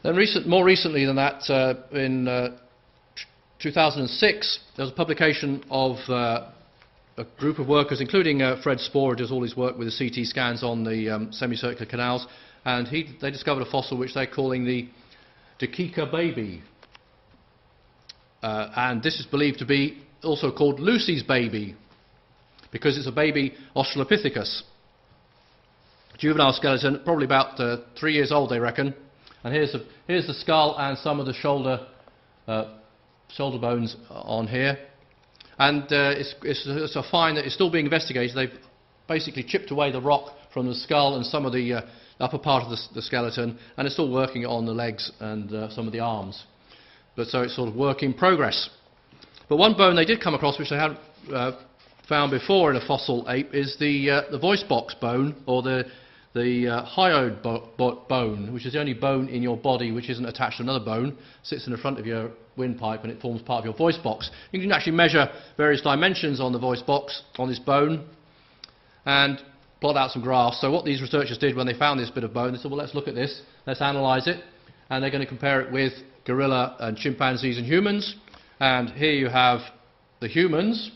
Then more recently than that, in 2006, there was a publication of a group of workers, including Fred Spoor, who does all his work with the CT scans on the semicircular canals, and they discovered a fossil which they're calling the Dikika Baby. And this is believed to be also called Lucy's baby, because it's a baby Australopithecus. Juvenile skeleton, probably about 3 years old, they reckon. And here's the skull and some of the shoulder bones on here. And it's a find that is still being investigated. They've basically chipped away the rock from the skull and some of the upper part of the skeleton, and they're still working on the legs and some of the arms. But so it's sort of work in progress. But one bone they did come across, which they hadn't found before in a fossil ape, is the voice box bone, or the hyoid bone, which is the only bone in your body which isn't attached to another bone. It sits in the front of your windpipe and it forms part of your voice box. You can actually measure various dimensions on the voice box, on this bone, and plot out some graphs. So what these researchers did when they found this bit of bone, they said, well, let's look at this, let's analyse it, and they're going to compare it with gorilla and chimpanzees and humans. And here you have the humans.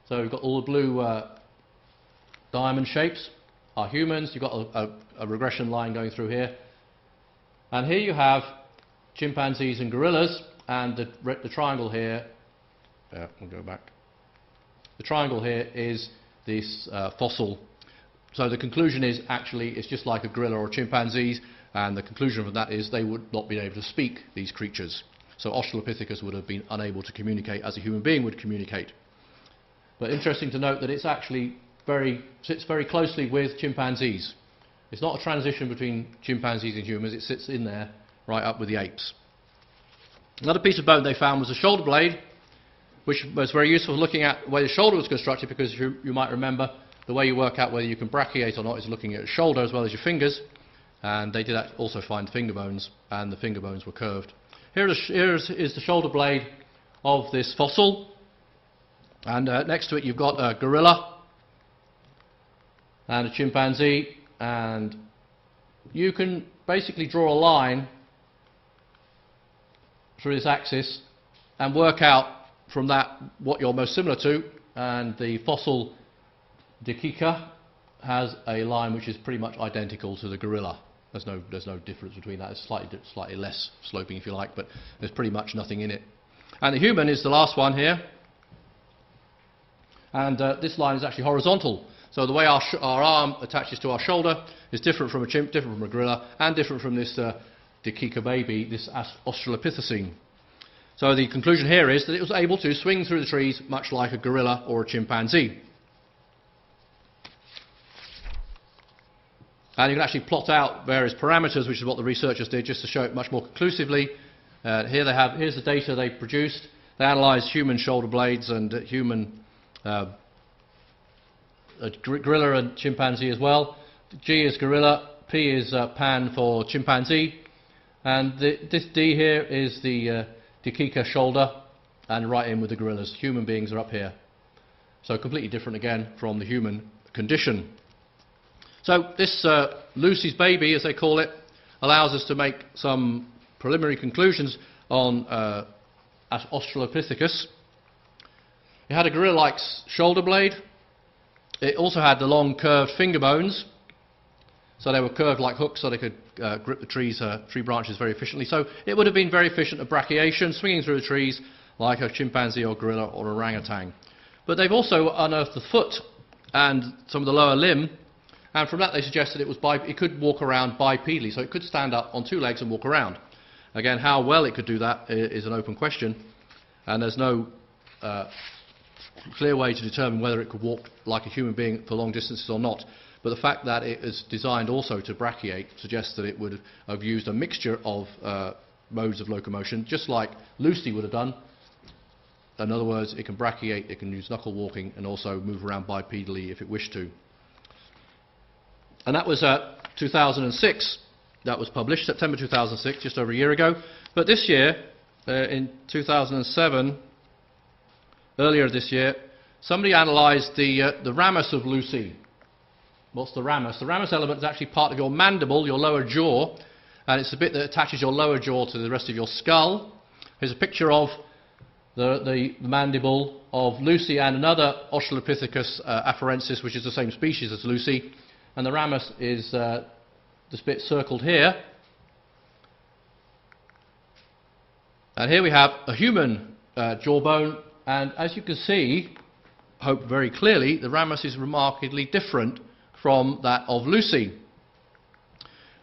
So you've got all the blue diamond shapes are humans. You've got a regression line going through here. And here you have chimpanzees and gorillas, and the triangle here, we'll go back. The triangle here is this fossil. So the conclusion is actually it's just like a gorilla or chimpanzees, and the conclusion from that is they would not be able to speak, these creatures. So Australopithecus would have been unable to communicate as a human being would communicate. But interesting to note that it's actually sits very closely with chimpanzees. It's not a transition between chimpanzees and humans, it sits in there right up with the apes. Another piece of bone they found was a shoulder blade, which was very useful for looking at the way the shoulder was constructed, because you might remember the way you work out whether you can brachiate or not is looking at your shoulder as well as your fingers, and they did also find finger bones, and the finger bones were curved. Here is the shoulder blade of this fossil, and next to it you've got a gorilla and a chimpanzee, and you can basically draw a line through this axis and work out from that what you're most similar to, and the fossil Dikika has a line which is pretty much identical to the gorilla. There's no difference between that. It's slightly less sloping, if you like, but there's pretty much nothing in it. And the human is the last one here, and this line is actually horizontal. So the way our arm attaches to our shoulder is different from a chimp, different from a gorilla, and different from this Dikika Baby, this Australopithecine. So the conclusion here is that it was able to swing through the trees much like a gorilla or a chimpanzee. And you can actually plot out various parameters, which is what the researchers did, just to show it much more conclusively. Here's the data they produced. They analysed human shoulder blades and human gorilla and chimpanzee as well. G is gorilla, P is pan for chimpanzee, and this D here is the Dikika shoulder, and right in with the gorillas. Human beings are up here. So completely different again from the human condition. So this Lucy's baby, as they call it, allows us to make some preliminary conclusions on Australopithecus. It had a gorilla-like shoulder blade. It also had the long curved finger bones, so they were curved like hooks, so they could grip the tree branches very efficiently. So it would have been very efficient at brachiation, swinging through the trees like a chimpanzee or gorilla or orangutan. But they've also unearthed the foot and some of the lower limb, and from that they suggested it could walk around bipedally, so it could stand up on two legs and walk around. Again, how well it could do that is an open question, and there's no clear way to determine whether it could walk like a human being for long distances or not. But the fact that it is designed also to brachiate suggests that it would have used a mixture of modes of locomotion, just like Lucy would have done. In other words, it can brachiate, it can use knuckle walking, and also move around bipedally if it wished to. And that was 2006. That was published, September 2006, just over a year ago. But this year, in 2007, earlier this year, somebody analysed the ramus of Lucy. What's the ramus? The ramus element is actually part of your mandible, your lower jaw, and it's the bit that attaches your lower jaw to the rest of your skull. Here's a picture of the mandible of Lucy and another Australopithecus afarensis, which is the same species as Lucy, and the ramus is this bit circled here. And here we have a human jawbone, and as you can see, hope very clearly, the ramus is remarkably different from that of Lucy.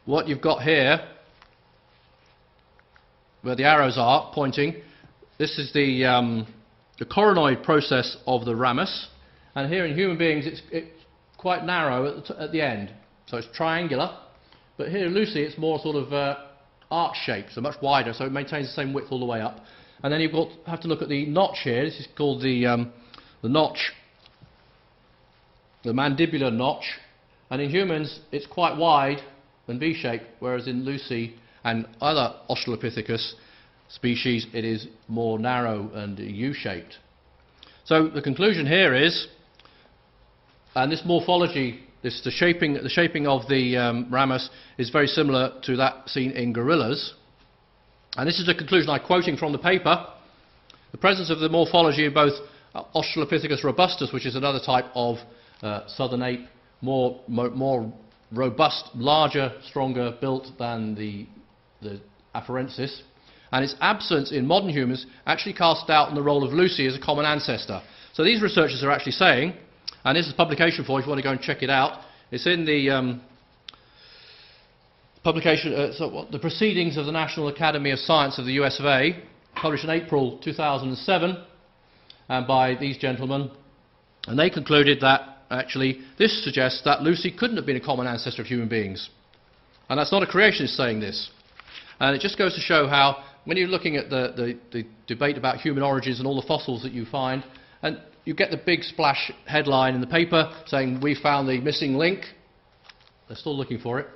What you've got here, where the arrows are pointing, this is the coronoid process of the ramus, and here in human beings it's quite narrow at the end, so it's triangular, but here in Lucy it's more sort of arc shaped, so much wider, so it maintains the same width all the way up. And then you've have to look at the notch here. This is called the notch, the mandibular notch, and in humans it's quite wide and V-shaped, whereas in Lucy and other Australopithecus species it is more narrow and U-shaped. So the conclusion here is, and this morphology, the shaping of the ramus is very similar to that seen in gorillas. And this is the conclusion I'm quoting from the paper. The presence of the morphology in both Australopithecus robustus, which is another type of southern ape, more robust, larger, stronger built than the afarensis, and its absence in modern humans actually casts doubt on the role of Lucy as a common ancestor. So these researchers are actually saying, and this is a publication for you if you want to go and check it out, it's in the publication, the Proceedings of the National Academy of Science of the US of A, published in April 2007, and by these gentlemen, and they concluded that actually this suggests that Lucy couldn't have been a common ancestor of human beings. And that's not a creationist saying this. And it just goes to show how, when you're looking at the debate about human origins and all the fossils that you find, and you get the big splash headline in the paper saying, we found the missing link. They're still looking for it.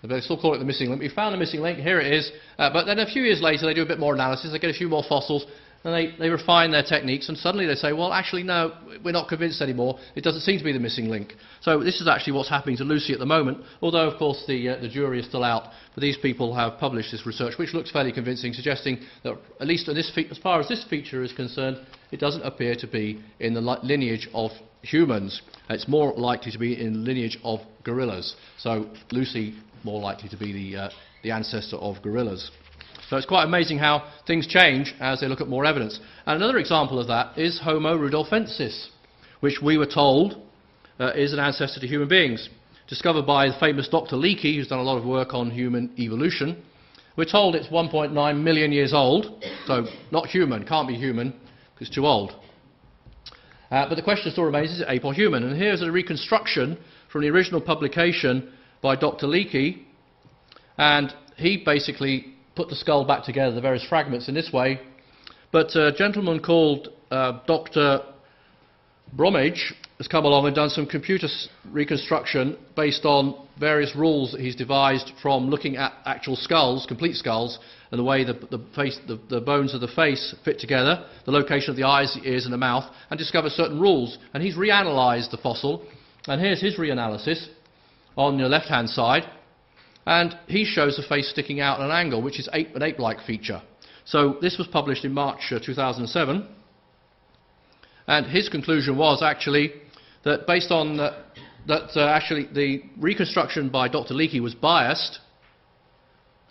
They still call it the missing link. We found the missing link, here it is. But then a few years later they do a bit more analysis, they get a few more fossils, and they refine their techniques, and suddenly they say, well, actually, no, we're not convinced anymore. It doesn't seem to be the missing link. So this is actually what's happening to Lucy at the moment, although, of course, the jury is still out. But these people have published this research, which looks fairly convincing, suggesting that, at least as far as this feature is concerned, it doesn't appear to be in the lineage of humans. It's more likely to be in the lineage of gorillas. So Lucy more likely to be the ancestor of gorillas. So it's quite amazing how things change as they look at more evidence. And another example of that is Homo rudolfensis, which we were told is an ancestor to human beings. Discovered by the famous Dr. Leakey, who's done a lot of work on human evolution. We're told it's 1.9 million years old, so not human, can't be human, because it's too old. But the question still remains, is it ape or human? And here's a reconstruction from the original publication by Dr. Leakey, and he basically put the skull back together, the various fragments, in this way. But a gentleman called Dr. Bromage has come along and done some computer reconstruction based on various rules that he's devised from looking at actual skulls, complete skulls, and the way the bones of the face fit together, the location of the eyes, the ears and the mouth, and discovered certain rules. And he's reanalyzed the fossil, and here's his reanalysis on the left-hand side. And he shows the face sticking out at an angle, which is an ape-like feature. So this was published in March 2007, and his conclusion was actually that based on actually the reconstruction by Dr. Leakey was biased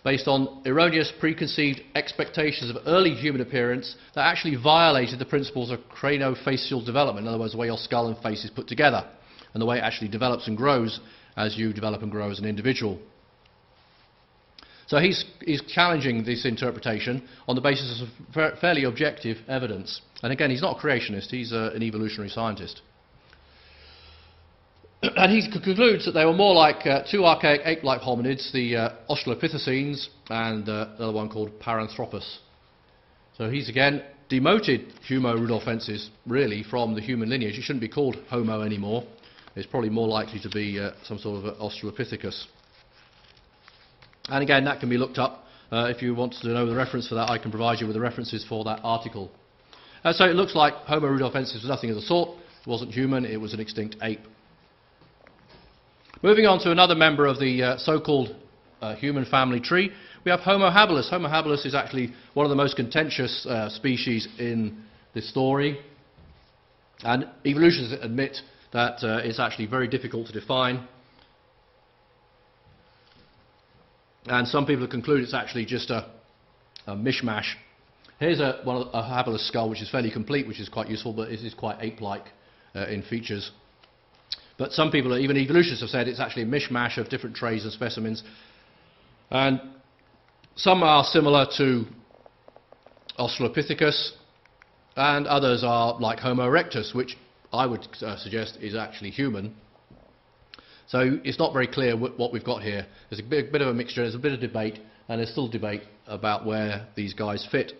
based on erroneous preconceived expectations of early human appearance that actually violated the principles of craniofacial development, in other words, the way your skull and face is put together, and the way it actually develops and grows as you develop and grow as an individual. So he's challenging this interpretation on the basis of fairly objective evidence. And again, he's not a creationist, he's an evolutionary scientist. And he concludes that they were more like two archaic ape-like hominids, the Australopithecines and the other one called Paranthropus. So he's again demoted Homo rudolfensis really from the human lineage. It shouldn't be called Homo anymore. It's probably more likely to be some sort of Australopithecus. And again, that can be looked up. If you want to know the reference for that, I can provide you with the references for that article. So it looks like Homo rudolfensis was nothing of the sort. It wasn't human, it was an extinct ape. Moving on to another member of the so-called human family tree, we have Homo habilis. Homo habilis is actually one of the most contentious species in this story, and evolutionists admit that it's actually very difficult to define. And some people have concluded it's actually just a mishmash. Here's a habilis skull, which is fairly complete, which is quite useful, but it is quite ape-like in features. But some people, even evolutionists, have said it's actually a mishmash of different trays and specimens. And some are similar to Australopithecus, and others are like Homo erectus, which I would suggest is actually human. So it's not very clear what we've got here. There's a bit of a mixture, there's a bit of debate, and there's still debate about where these guys fit.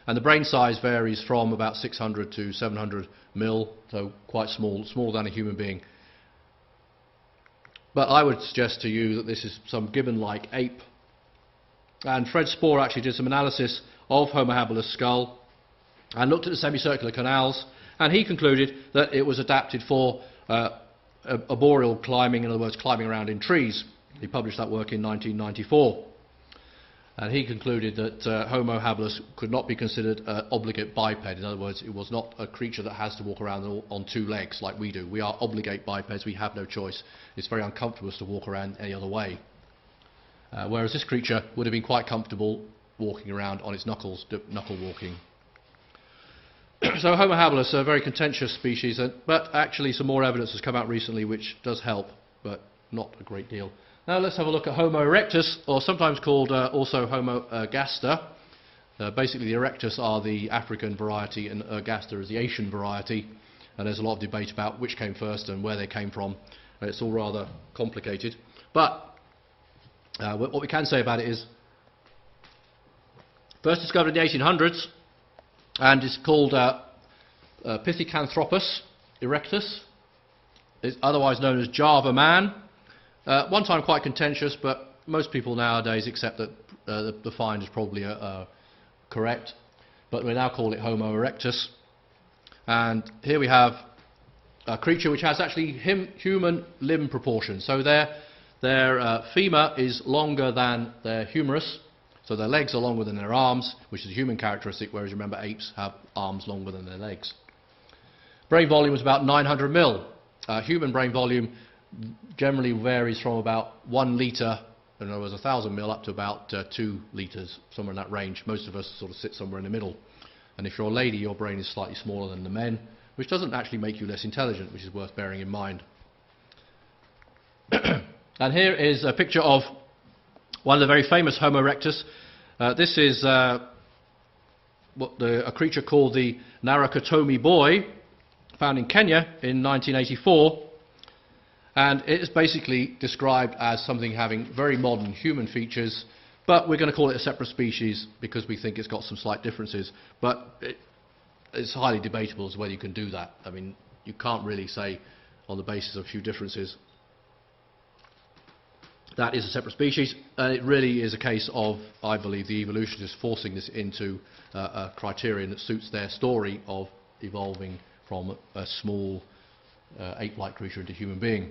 And the brain size varies from about 600 to 700 mil, so quite small, smaller than a human being. But I would suggest to you that this is some gibbon-like ape. And Fred Spoor actually did some analysis of Homo habilis skull and looked at the semicircular canals, and he concluded that it was adapted for arboreal climbing, in other words, climbing around in trees. He published that work in 1994. And he concluded that Homo habilis could not be considered an obligate biped. In other words, it was not a creature that has to walk around on two legs like we do. We are obligate bipeds, we have no choice. It's very uncomfortable to walk around any other way. Whereas this creature would have been quite comfortable walking around on its knuckles, knuckle walking. So Homo habilis are a very contentious species, but actually some more evidence has come out recently which does help, but not a great deal. Now let's have a look at Homo erectus, or sometimes called also Homo ergaster. Basically the erectus are the African variety and ergaster is the Asian variety, and there's a lot of debate about which came first and where they came from. It's all rather complicated. But what we can say about it is, first discovered in the 1800s, and is called Pithecanthropus erectus, is otherwise known as Java man. One time quite contentious, but most people nowadays accept that the find is probably correct. But we now call it Homo erectus. And here we have a creature which has actually human limb proportions. So their femur is longer than their humerus. So their legs are longer than their arms, which is a human characteristic, whereas remember apes have arms longer than their legs. Brain volume was about 900 mil. Human brain volume generally varies from about 1 litre, in other words 1,000 mil, up to about 2 litres, somewhere in that range. Most of us sort of sit somewhere in the middle. And if you're a lady, your brain is slightly smaller than the men, which doesn't actually make you less intelligent, which is worth bearing in mind. And here is a picture of one of the very famous Homo erectus. This is a creature called the Narukatomi boy, found in Kenya in 1984. And it is basically described as something having very modern human features, but we're going to call it a separate species because we think it's got some slight differences. But it's highly debatable as whether you can do that. I mean, you can't really say on the basis of a few differences that is a separate species, and it really is a case of, I believe, the evolutionists forcing this into a criterion that suits their story of evolving from a small ape-like creature into a human being.